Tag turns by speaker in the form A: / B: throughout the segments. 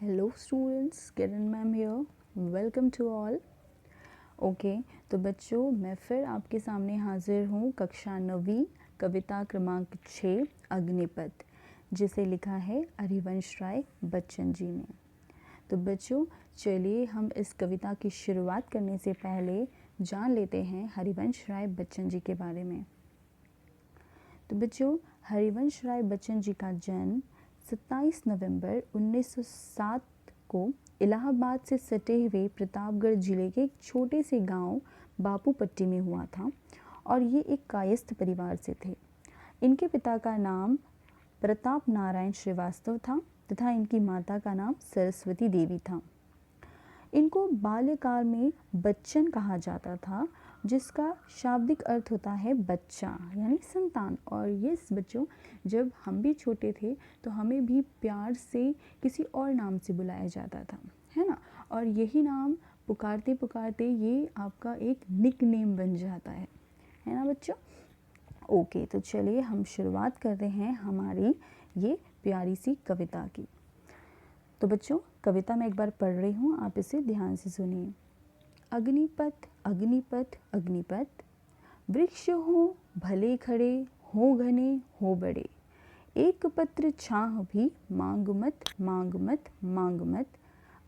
A: Hello students, Kiran ma'am here. Welcome to all. Okay तो बच्चों मैं फिर आपके सामने हाजिर हूँ कक्षा 9वीं कविता क्रमांक 6 अग्निपथ, जिसे लिखा है हरिवंश राय बच्चन जी ने। तो बच्चों चलिए हम इस कविता की शुरुआत करने से पहले जान लेते हैं हरिवंश राय बच्चन जी के बारे में। तो बच्चों हरिवंश राय बच्चन जी का जन्म 27 नवंबर 1907 को इलाहाबाद से सटे हुए प्रतापगढ़ जिले के एक छोटे से गांव बापूपट्टी में हुआ था और ये एक कायस्थ परिवार से थे। इनके पिता का नाम प्रताप नारायण श्रीवास्तव था तथा इनकी माता का नाम सरस्वती देवी था। इनको बाल्यकाल में बच्चन कहा जाता था, जिसका शाब्दिक अर्थ होता है बच्चा यानी संतान। और ये बच्चों जब हम भी छोटे थे तो हमें भी प्यार से किसी और नाम से बुलाया जाता था, है ना। और यही नाम पुकारते पुकारते ये आपका एक निक नेम बन जाता है ना बच्चों। ओके तो चलिए हम शुरुआत करते हैं हमारी ये प्यारी सी कविता की। तो बच्चों कविता मैं एक बार पढ़ रही हूँ, आप इसे ध्यान से सुनिए। अग्निपथ अग्निपथ अग्निपथ, वृक्ष हो भले खड़े, हो घने हो बड़े, एक पत्र छाह भी मांग मत मांग मत मांग मत,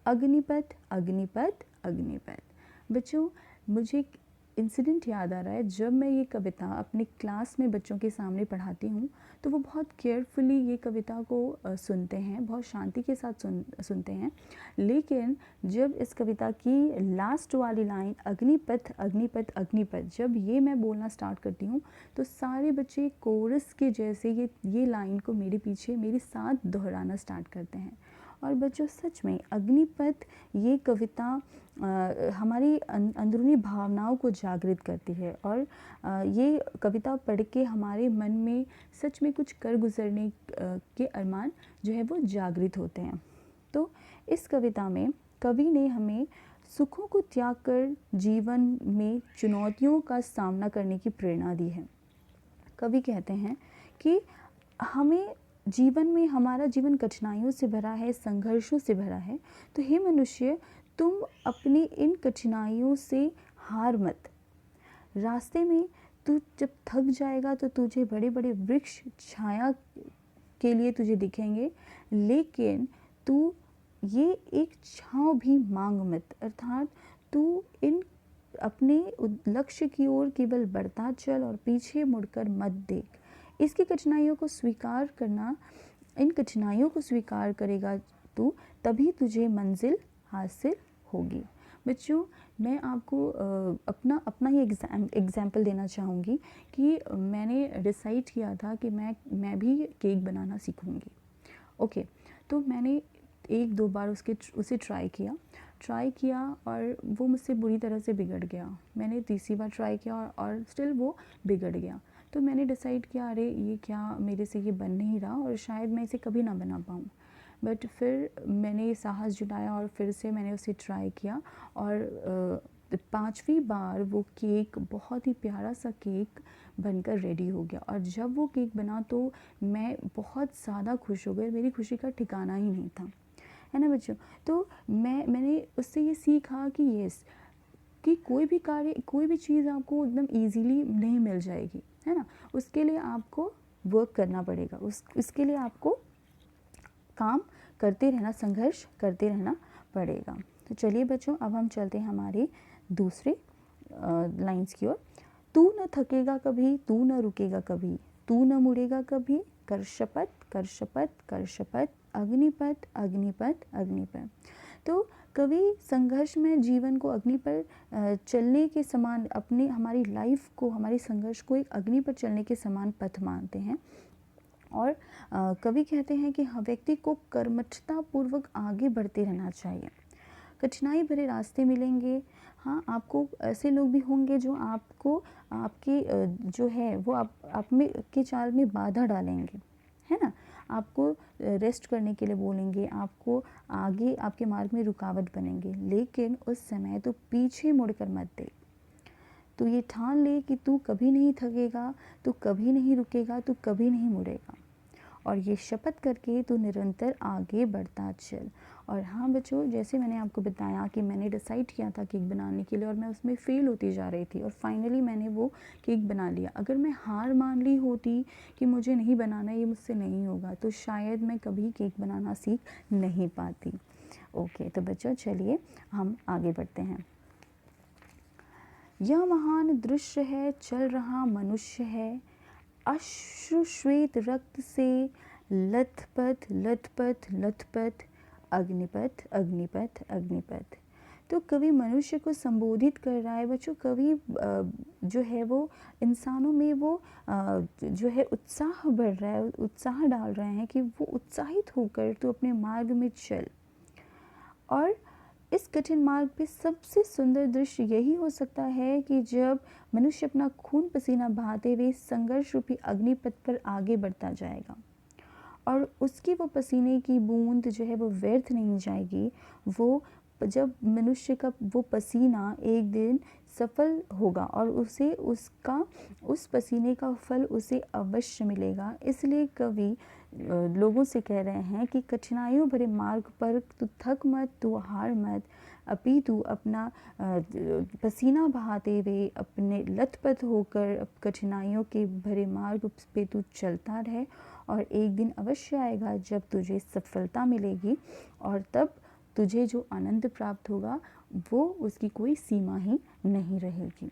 A: अग्निपथ अग्निपथ अग्निपथ। बच्चों मुझे एक इंसिडेंट याद आ रहा है, जब मैं ये कविता अपने क्लास में बच्चों के सामने पढ़ाती हूँ तो वो बहुत केयरफुली ये कविता को सुनते हैं, बहुत शांति के साथ सुनते हैं। लेकिन जब इस कविता की लास्ट वाली लाइन अग्निपथ अग्निपथ अग्निपथ, जब ये मैं बोलना स्टार्ट करती हूँ तो सारे बच्चे कोरस के जैसे ये लाइन को मेरे पीछे मेरे साथ दोहराना स्टार्ट करते हैं। और बच्चों सच में अग्निपथ ये कविता हमारी अंदरूनी भावनाओं को जागृत करती है और ये कविता पढ़ के हमारे मन में सच में कुछ कर गुजरने के अरमान जो है वो जागृत होते हैं। तो इस कविता में कवि ने हमें सुखों को त्याग कर जीवन में चुनौतियों का सामना करने की प्रेरणा दी है। कवि कहते हैं कि हमें जीवन में हमारा जीवन कठिनाइयों से भरा है, संघर्षों से भरा है, तो हे मनुष्य तुम अपनी इन कठिनाइयों से हार मत। रास्ते में तू जब थक जाएगा तो तुझे बड़े बड़े वृक्ष छाया के लिए तुझे दिखेंगे, लेकिन तू ये एक छांव भी मांग मत, अर्थात तू इन अपने लक्ष्य की ओर केवल बढ़ता चल और पीछे मुड़कर मत देख। इसकी कठिनाइयों को स्वीकार करना, इन कठिनाइयों को स्वीकार करेगा तू, तभी तुझे मंजिल हासिल होगी। बच्चों मैं आपको अपना ही एग्जाम्पल देना चाहूँगी कि मैंने डिसाइड किया था कि मैं भी केक बनाना सीखूँगी। ओके तो मैंने एक दो बार उसे ट्राई किया और वो मुझसे बुरी तरह से बिगड़ गया। मैंने तीसरी बार ट्राई किया और स्टिल वो बिगड़ गया। तो मैंने डिसाइड किया अरे ये क्या, मेरे से ये बन नहीं रहा और शायद मैं इसे कभी ना बना पाऊँ। बट फिर मैंने साहस जुटाया और फिर से मैंने उसे ट्राई किया और 5वीं बार वो केक, बहुत ही प्यारा सा केक बनकर रेडी हो गया। और जब वो केक बना तो मैं बहुत ज़्यादा खुश हो गई, मेरी खुशी का ठिकाना ही नहीं था, है ना बच्चों। तो मैंने उससे ये सीखा कि यस कि कोई भी कार्य, कोई भी चीज़ आपको एकदम इजीली नहीं मिल जाएगी, है ना। उसके लिए आपको वर्क करना पड़ेगा, उसके लिए आपको काम करते रहना, संघर्ष करते रहना पड़ेगा। तो चलिए बच्चों अब हम चलते हैं हमारे दूसरे लाइंस की ओर। तू न थकेगा कभी, तू न रुकेगा कभी, तू न मुड़ेगा कभी, कर शपथ कर शपथ कर शपथ, अग्निपथ अग्निपथ अग्निपथ। तो कवि संघर्ष में जीवन को अग्नि पर चलने के समान, अपने हमारी लाइफ को, हमारी संघर्ष को एक अग्नि पर चलने के समान पथ मानते हैं। और कवि कहते हैं कि व्यक्ति को कर्मठता पूर्वक आगे बढ़ते रहना चाहिए। कठिनाई भरे रास्ते मिलेंगे, हाँ आपको ऐसे लोग भी होंगे जो आपको आपके जो है वो आप में के चाल में बाधा डालेंगे, है ना। आपको रेस्ट करने के लिए बोलेंगे, आपको आगे आपके मार्ग में रुकावट बनेंगे, लेकिन उस समय तो पीछे मुड़कर मत देख। तो ये ठान ले कि तू कभी नहीं थकेगा, तू कभी नहीं रुकेगा, तू कभी नहीं मुड़ेगा। और ये शपथ करके तू निरंतर आगे बढ़ता चल। और हाँ बच्चों, जैसे मैंने आपको बताया कि मैंने डिसाइड किया था केक बनाने के लिए और मैं उसमें फ़ेल होती जा रही थी और फाइनली मैंने वो केक बना लिया। अगर मैं हार मान ली होती कि मुझे नहीं बनाना, ये मुझसे नहीं होगा, तो शायद मैं कभी केक बनाना सीख नहीं पाती। ओके, तो बच्चों चलिए हम आगे बढ़ते हैं। यह महान दृश्य है, चल रहा मनुष्य है, अश्रुश्वेत रक्त से लथपथ लथपथ लथपथ, अग्निपथ अग्निपथ अग्निपथ। तो कवि मनुष्य को संबोधित कर रहा है बच्चों। कवि जो है वो इंसानों में वो जो है उत्साह बढ़ रहा है, उत्साह डाल रहे हैं कि वो उत्साहित होकर तू अपने मार्ग में चल। और इस कठिन मार्ग पे सबसे सुंदर दृश्य यही हो सकता है कि जब मनुष्य अपना खून पसीना बहाते हुए संघर्ष रूपी अग्निपथ पर आगे बढ़ता जाएगा और उसकी वो पसीने की बूंद जो है वो व्यर्थ नहीं जाएगी। वो जब मनुष्य का वो पसीना एक दिन सफल होगा और उसे उस पसीने का फल उसे अवश्य मिलेगा। इसलिए कवि लोगों से कह रहे हैं कि कठिनाइयों भरे मार्ग पर तू थक मत, तू हार मत, अपितु अपना पसीना बहाते हुए अपने लथपथ होकर कठिनाइयों के भरे मार्ग पे तू चलता रहे और एक दिन अवश्य आएगा जब तुझे सफलता मिलेगी और तब तुझे जो आनंद प्राप्त होगा वो उसकी कोई सीमा ही नहीं रहेगी।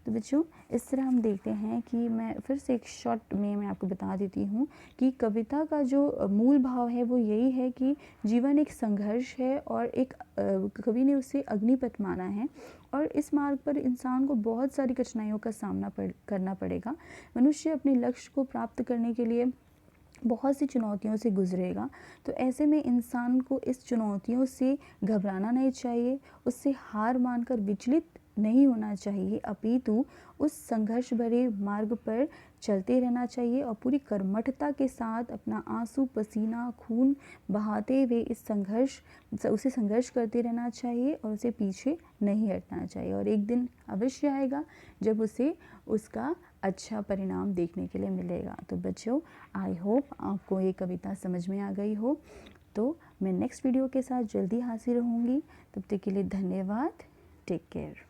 A: तो बच्चों इस तरह हम देखते हैं कि मैं फिर से एक शॉर्ट में मैं आपको बता देती हूँ कि कविता का जो मूल भाव है वो यही है कि जीवन एक संघर्ष है और एक कवि ने उसे अग्निपथ माना है और इस मार्ग पर इंसान को बहुत सारी कठिनाइयों का सामना करना पड़ेगा। मनुष्य अपने लक्ष्य को प्राप्त करने के लिए बहुत सी चुनौतियों से गुजरेगा। तो ऐसे में इंसान को इस चुनौतियों से घबराना नहीं चाहिए, उससे हार मानकर विचलित नहीं होना चाहिए, अपितु उस संघर्ष भरे मार्ग पर चलते रहना चाहिए और पूरी कर्मठता के साथ अपना आंसू पसीना खून बहाते हुए उसे संघर्ष करते रहना चाहिए और उसे पीछे नहीं हटना चाहिए। और एक दिन अवश्य आएगा जब उसे उसका अच्छा परिणाम देखने के लिए मिलेगा। तो बच्चों आई होप आपको ये कविता समझ में आ गई हो। तो मैं नेक्स्ट वीडियो के साथ जल्दी हाजिर रहूँगी। तब तक के लिए धन्यवाद। Take care.